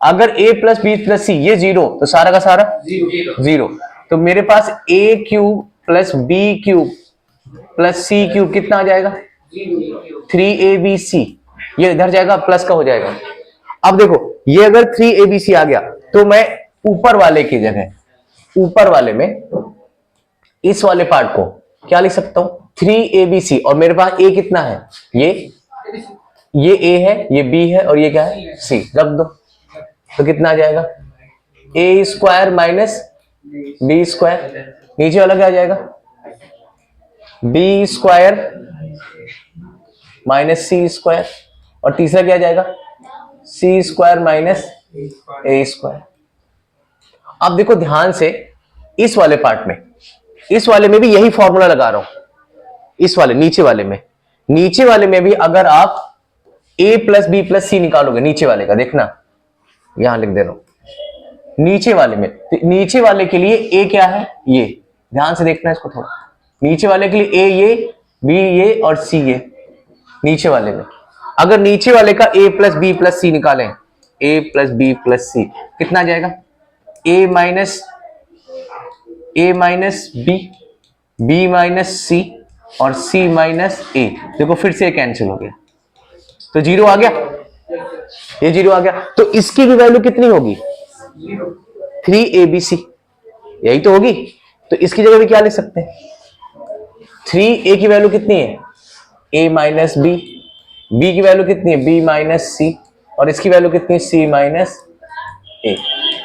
A: अगर a plus B plus C ये जीरो, तो सारा का सारा जीरो, तो मेरे पास a cube plus B cube plus C cube कितना आ जाएगा, 3abc, ये इधर जाएगा प्लस का हो जाएगा। अब देखो ये अगर 3abc आ गया, तो मैं ऊपर वाले की जगह, ऊपर वाले में इस वाले पार्ट को क्या लिख सकता हूं, 3abc, और मेरे पास a कितना है, ये a है, ये b है, और ये क्या है, c, रख दो, तो कितना आ जाएगा, A square minus B square, नीचे वाला क्या आ जाएगा, बी स्क्वायर माइनस सी स्क्वायर, और तीसरा क्या आ जाएगा, सी स्क्वायर माइनस ए स्क्वायर। अब देखो ध्यान से इस वाले पार्ट में, इस वाले में भी यही फॉर्मूला लगा रहा हूं, इस वाले नीचे वाले में, नीचे वाले में भी अगर आप a प्लस बी प्लस सी निकालोगे, नीचे वाले का देखना, यहां लिख दे रहा हूं, नीचे वाले में, तो नीचे वाले के लिए a क्या है, ये ध्यान से देखना इसको थोड़ा, नीचे वाले के लिए a ये, b ये, और c ये, नीचे वाले में अगर नीचे वाले का a plus B plus C निकालें, a plus B plus C कितना आ जाएगा, a minus B, b minus C, और c माइनस a, देखो फिर से कैंसिल हो गया, तो जीरो आ गया, ये जीरो आ गया, तो इसकी भी वैल्यू कितनी होगी, 3abc, यही तो होगी, तो इसकी जगह भी क्या लिख सकते हैं, 3a की वैल्यू कितनी है, a माइनस बी, b की वैल्यू कितनी है, b माइनस सी, और इसकी वैल्यू कितनी है, c माइनस a।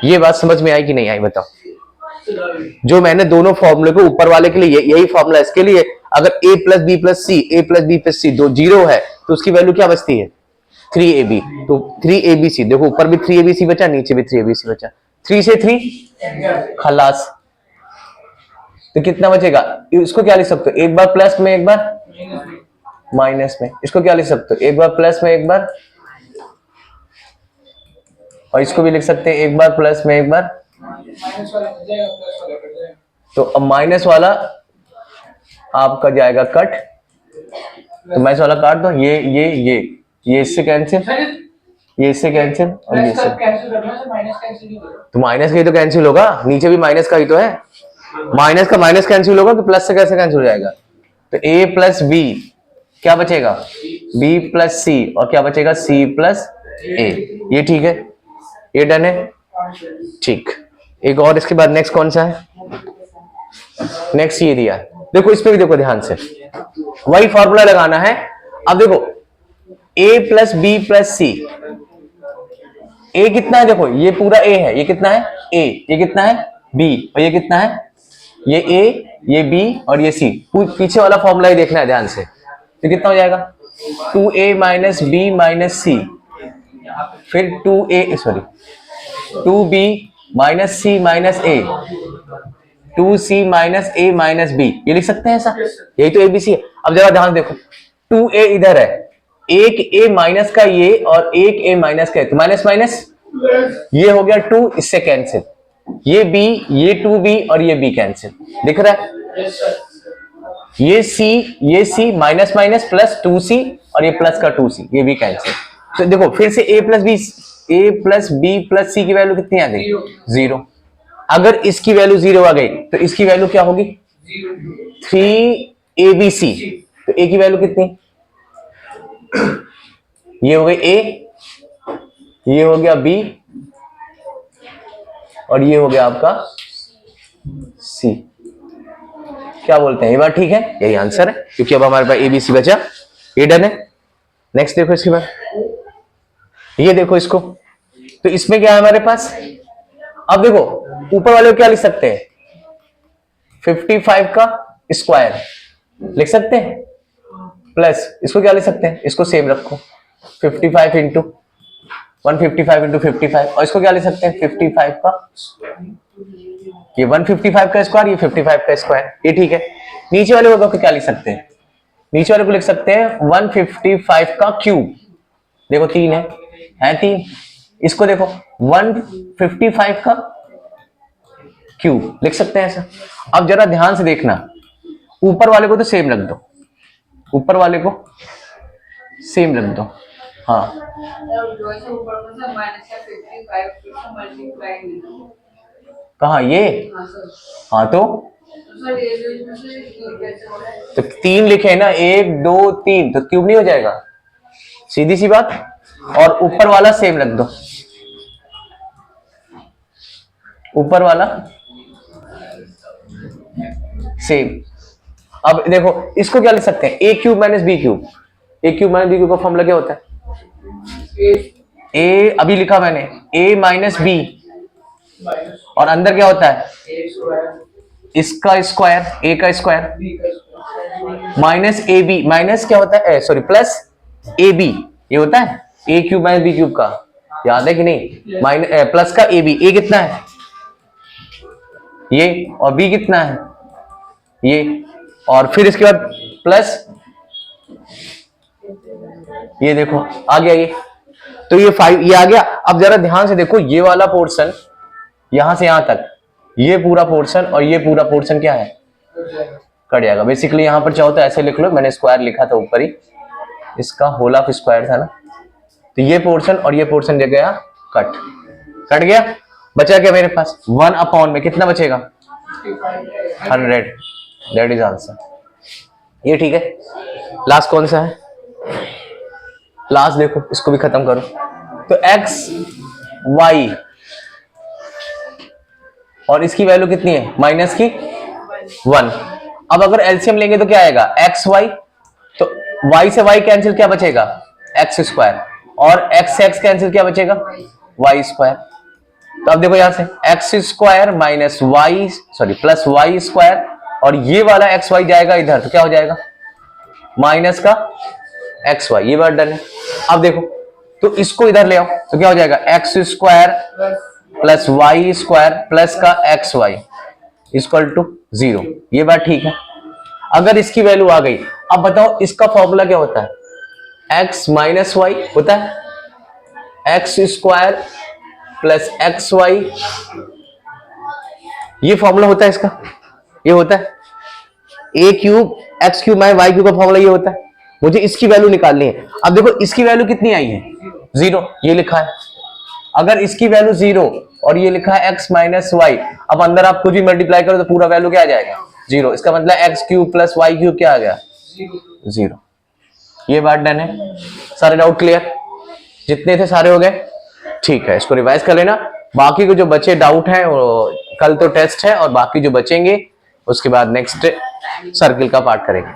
A: ये बात समझ में आई कि नहीं आई बताओ, जो मैंने दोनों फॉर्मूले को ऊपर वाले के लिए यही फॉर्मूला, इसके लिए अगर a plus B plus C, a plus B plus C दो जीरो है, तो उसकी वैल्यू क्या बचती है, 3ab, तो 3abc, देखो ऊपर भी 3abc बचा, नीचे भी 3abc बचा, 3 से 3 खलास, तो कितना बचेगा, इसको क्या लिख सकते हो, एक बार प्लस में एक बार माइनस में, इसको क्या लिख सकते हो, एक बार प्लस में एक बार, और इसको भी लिख सकते हैं एक बार प्लस में एक बार, तो अब माइनस वाला आपका जाएगा कट, तो माइनस वाला काट दो, ये इससे कैंसिल, ये इससे कैंसिल, और ये इससे, तो माइनस का ही तो कैंसिल होगा, नीचे भी माइनस का ही तो है, माइनस का माइनस कैंसिल होगा, कि प्लस से कैसे कैंसिल हो जाएगा, तो a प्लस बी क्या बचेगा, b प्लस सी, और क्या बचेगा, c प्लस a, ये ठीक है, ये डन है, ठीक। एक और इसके बाद नेक्स्ट कौन सा है, नेक्स्ट ये दिया है, देखो इस पे भी देखो ध्यान से, वही फॉर्मूला लगाना है। अब देखो a plus B plus C, a कितना है, देखो ये पूरा a है, ये कितना है a, ये कितना है b, और ये कितना है, ये a, ये b, और ये c, पीछे वाला फॉर्मूला ही देखना है ध्यान से, तो कितना हो जाएगा, 2a minus B minus C, फिर 2b minus C minus a, 2c minus a minus b, ये लिख सकते हैं ऐसा, यही तो abc है। अब जरा ध्यान देखो, 2a इधर है, एक a माइनस का ये और एक a माइनस का, तो माइनस माइनस ये हो गया 2, इससे कैंसिल, ये b, ये 2b और ये b कैंसिल, दिख रहा है? ये c minus minus plus 2c और ये प्लस का 2c, ये भी कैंसिल। तो देखो फिर से a plus b plus c की वैल्यू कितनी आ गई? 0। अगर इसकी वैल्यू 0 आ गई तो इसकी वैल्यू क्या होगी? 3abc। तो a की वैल्यू कितनी? ये हो गई a, ये हो गया b और ये हो गया आपका c। क्या बोलते हैं, ये बात ठीक है? यही आंसर है, क्योंकि अब हमारे पास एबीसी बचा, ये डन है। नेक्स्ट देखो इसके बाद, ये देखो इसको, तो इसमें क्या है हमारे पास? अब देखो ऊपर वाले को क्या लिख सकते हैं? 55 का स्क्वायर लिख सकते हैं, प्लस इसको क्या लिख सकते हैं? इसको सेम रखो, 55 इंटू 155 इंटू 55, और इसको क्या लिख सकते हैं? 55 का, ये 155 का स्क्वायर, ये 55 का स्क्वायर, ये ठीक है। नीचे वाले को क्या लिख सकते हैं? नीचे वाले को लिख सकते हैं 155 का क्यूब, देखो 3 है 3। इसको देखो 155 का क्यूब लिख सकते हैं ऐसा। अब जरा ध्यान से देखना, ऊपर वाले को तो सेम रख दो, ऊपर वाले को सेम रख दो, हाँ। कहा ये? हाँ तो 3 लिखे ना, 1 2 3, तो क्यूब नहीं हो जाएगा? सीधी सी बात। और ऊपर वाला सेम रख दो, ऊपर वाला सेम। अब देखो इसको क्या लिख सकते हैं? ए क्यूब माइनस बी क्यूब। ए क्यूब माइनस बी क्यूब का फॉर्मूला क्या होता है? ए अभी लिखा मैंने, ए माइनस बी, और अंदर क्या होता है? इसका स्क्वायर, ए का square minus A B, minus क्या होता है? सॉरी प्लस ए बी, ये होता है A cube minus B cube का, याद है कि नहीं? माइनस प्लस का ए बी, ए कितना है? ये, और बी कितना है? ये, और फिर इसके बाद प्लस, ये देखो आ गया ये, तो ये 5, ये आ गया। अब जरा ध्यान से देखो, ये वाला पोर्शन यहां से यहां तक, ये पूरा पोर्शन और ये पूरा पोर्शन क्या है? कट जाएगा। बेसिकली यहां पर चाहो तो ऐसे लिख लो, मैंने स्क्वायर लिखा था ऊपर ही, इसका होल ऑफ स्क्वायर था ना, तो ये पोर्शन और ये पोर्शन जो गया कट गया। बचा क्या मेरे पास? 1 अपॉन में कितना बचेगा? 100, दैट इज आंसर। ये ठीक है। लास्ट कौन सा है? लास्ट देखो, इसको भी खत्म करो। तो x y और इसकी वैल्यू कितनी है? माइनस की 1। अब अगर एलसीएम लेंगे तो क्या आएगा? एक्स वाई, तो y से y कैंसिल, क्या बचेगा? एक्स स्क्वायर, और x से x कैंसिल, क्या बचेगा? y square. तो अब देखो यहां से X square minus Y, sorry plus Y square, और ये वाला एक्स वाई जाएगा इधर, तो क्या हो जाएगा? माइनस का एक्स वाई, ये बात डन है। अब देखो, तो इसको इधर ले आओ, तो क्या हो जाएगा? X square plus Y square plus का एक्स वाई इक्वल टू 0, ये बात ठीक है। अगर इसकी वैल्यू आ गई, अब बताओ इसका फॉर्मूला क्या होता है? x माइनस वाई होता है, X square plus X Y, ये फॉर्मूला होता है इसका, ये होता है A cube X cube minus Y cube का फॉर्मूला ये होता है। मुझे इसकी वैल्यू निकालनी है। अब देखो इसकी वैल्यू कितनी आई है? 0, ये लिखा है। अगर इसकी वैल्यू 0 और ये लिखा है x माइनस वाई, अब अंदर आप कुछ भी मल्टीप्लाई करो तो पूरा वैल्यू क्या आ जाएगा? 0। इसका मतलब X cube plus Y cube क्या आ गया? 0। ये बात डन है। सारे डाउट क्लियर? जितने थे सारे हो गए? ठीक है, इसको रिवाइज कर लेना। बाकी के जो बचे डाउट हैं वो कल तो टेस्ट है, और बाकी जो बचेंगे उसके बाद नेक्स्ट सर्किल का पार्ट करेंगे।